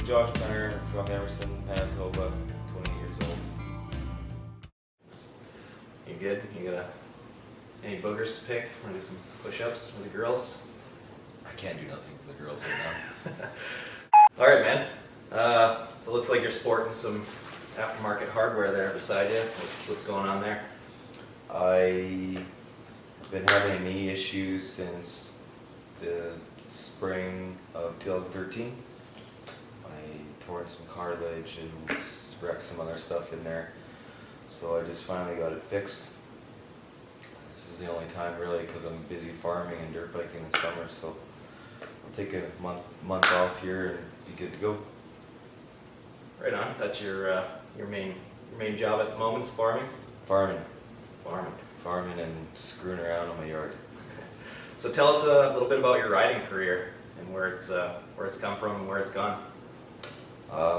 Josh Penner from Emerson, Manitoba, 28 years old. You good? You got any boogers to pick? Want to do some push-ups with the girls? I can't do nothing with the girls right now. All right, man. So it looks like you're sporting some aftermarket hardware there beside you. What's going on there? I've been having knee issues since the spring of 2013. I tore some cartilage and wrecked some other stuff in there. So I just finally got it fixed. This is the only time really because I'm busy farming and dirt biking in the summer. So I'll take a month off here and be good to go. Right on. That's your main job at the moment is farming? Farming Farming. and screwing around on my yard. So tell us a little bit about your riding career and where it's come from and where it's gone.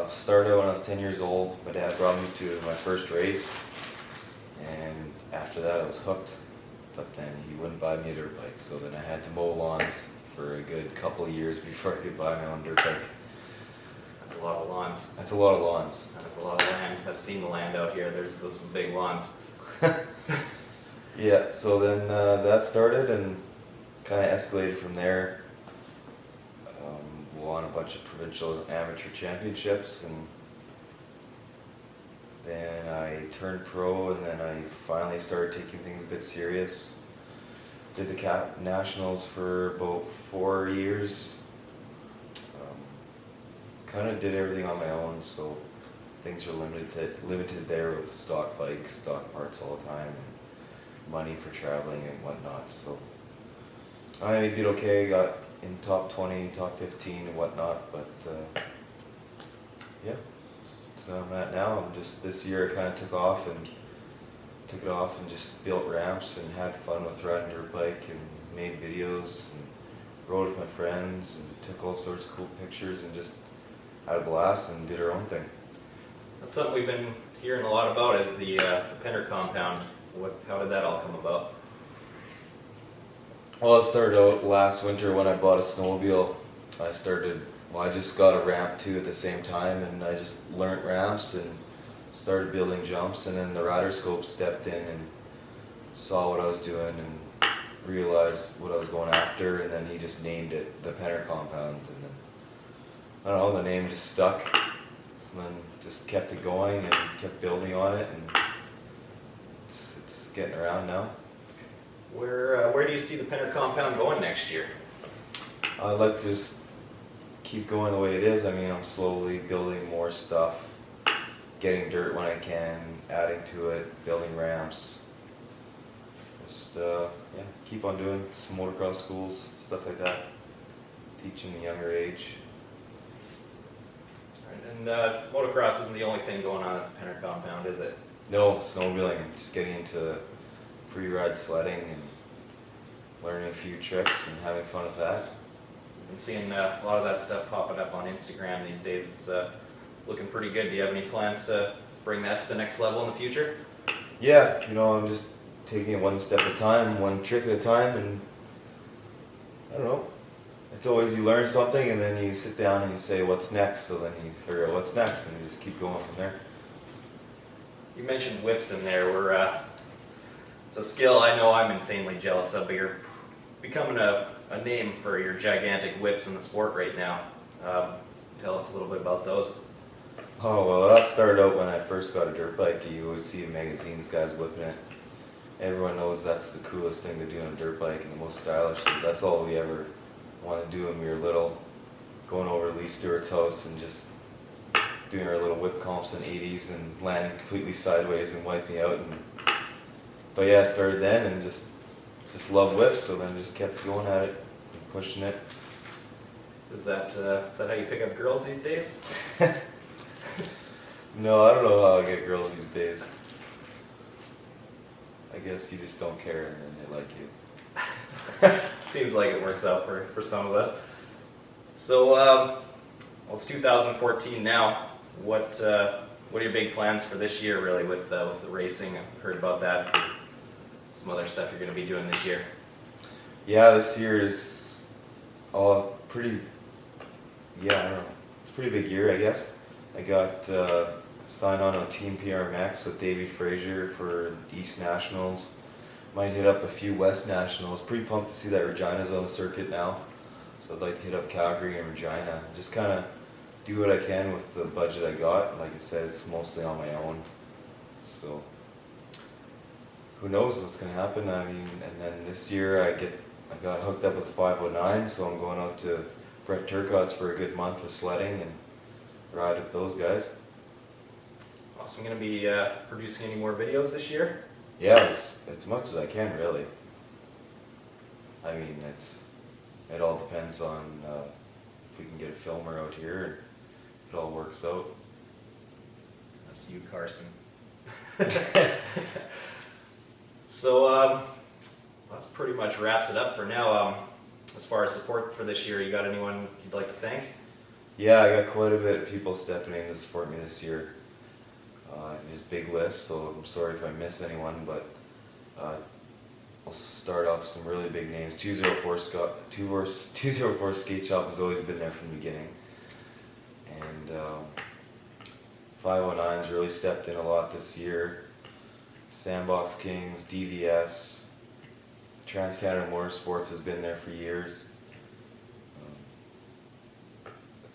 Started when I was 10 years old. My dad brought me to my first race, and after that I was hooked. But then he wouldn't buy me a dirt bike, so then I had to mow lawns for a good couple of years before I could buy my own dirt bike. That's a lot of lawns. That's a lot of lawns. That's a lot of land. I've seen the land out here. There's some big lawns. Yeah, so then that started and kind of escalated from there. Won a bunch of provincial amateur championships, and then I turned pro, and then I finally started taking things a bit serious. Did the Cap Nationals for about 4 years. Kind of did everything on my own, so things are limited there with stock bikes, stock parts all the time, and money for traveling and whatnot. So I did okay, got in top 20, top 15 and whatnot, but yeah, so I'm at now. I'm just, this year I kind of took it off and just built ramps and had fun with riding dirt bike and made videos and rode with my friends and took all sorts of cool pictures and just had a blast and did our own thing. That's something we've been hearing a lot about is the Penner compound. How did that all come about? Well, it started out last winter when I bought a snowmobile. I just got a ramp too at the same time, and I just learnt ramps and started building jumps, and then the rider scope stepped in and saw what I was doing and realized what I was going after, and then he just named it the Penner compound, and then, I don't know, the name just stuck. So then just kept it going and kept building on it, and it's getting around now. Where do you see the Penner compound going next year? I'd like to just keep going the way it is. I mean, I'm slowly building more stuff, getting dirt when I can, adding to it, building ramps. Just yeah, keep on doing some motocross schools, stuff like that. Teaching the younger age. And motocross isn't the only thing going on at the Penner compound, is it? No, snowmobiling. Just getting into free ride sledding and learning a few tricks and having fun with that. I've been seeing a lot of that stuff popping up on Instagram these days. It's looking pretty good. Do you have any plans to bring that to the next level in the future? Yeah, I'm just taking it one step at a time, one trick at a time, and I don't know. It's always you learn something and then you sit down and you say what's next, so then you figure out what's next and you just keep going from there. You mentioned whips in there. It's a skill I know I'm insanely jealous of, but you're becoming a name for your gigantic whips in the sport right now. Tell us a little bit about those. Oh, well, that started out when I first got a dirt bike. You always see in magazines guys whipping it. Everyone knows that's the coolest thing to do on a dirt bike and the most stylish thing. That's all we ever wanted to do when we were little, going over to Lee Stewart's house and just doing our little whip comps in 80s and landing completely sideways and wiping out. But yeah, I started then and just loved whips, so then just kept going at it and pushing it. Is that how you pick up girls these days? No, I don't know how I get girls these days. I guess you just don't care and then they like you. Seems like it works out for some of us. So, well, it's 2014 now. What are your big plans for this year, really, with the racing? I've heard about that. Some other stuff you're going to be doing this year. Yeah, this year is all pretty. Yeah, I don't know. It's pretty big year, I guess. I got signed on Team PRMX with Davey Frazier for East Nationals. Might hit up a few West Nationals. Pretty pumped to see that Regina's on the circuit now. So I'd like to hit up Calgary and Regina. Just kind of do what I can with the budget I got. Like I said, it's mostly on my own. So who knows what's going to happen. I mean, and then this year I got hooked up with 509, so I'm going out to Brett Turcotte's for a good month with sledding and ride with those guys. Awesome. Going to be producing any more videos this year? Yeah, as much as I can, really. I mean, it all depends on if we can get a filmer out here and if it all works out. That's you, Carson. So that's pretty much wraps it up for now. As far as support for this year, you got anyone you'd like to thank? Yeah, I got quite a bit of people stepping in to support me this year. It's a big list, so I'm sorry if I miss anyone, but I'll start off with some really big names. 204 Skate Shop has always been there from the beginning. And 509's really stepped in a lot this year. Sandbox Kings, DVS, Trans-Canada Motorsports has been there for years.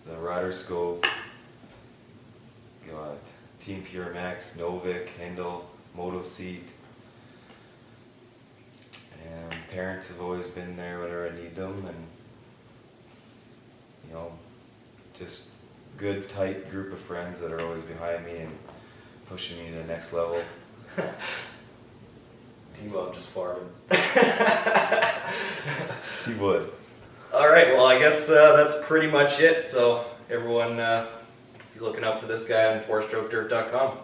The Rider Scope, got Team PureMax, Novik, Hendel, Moto Seat. And parents have always been there whenever I need them, and you know, just good tight group of friends that are always behind me and pushing me to the next level. T-Bob just farted. He would. All right, well, I guess that's pretty much it. So everyone, be looking out for this guy on 4strokedirt.com.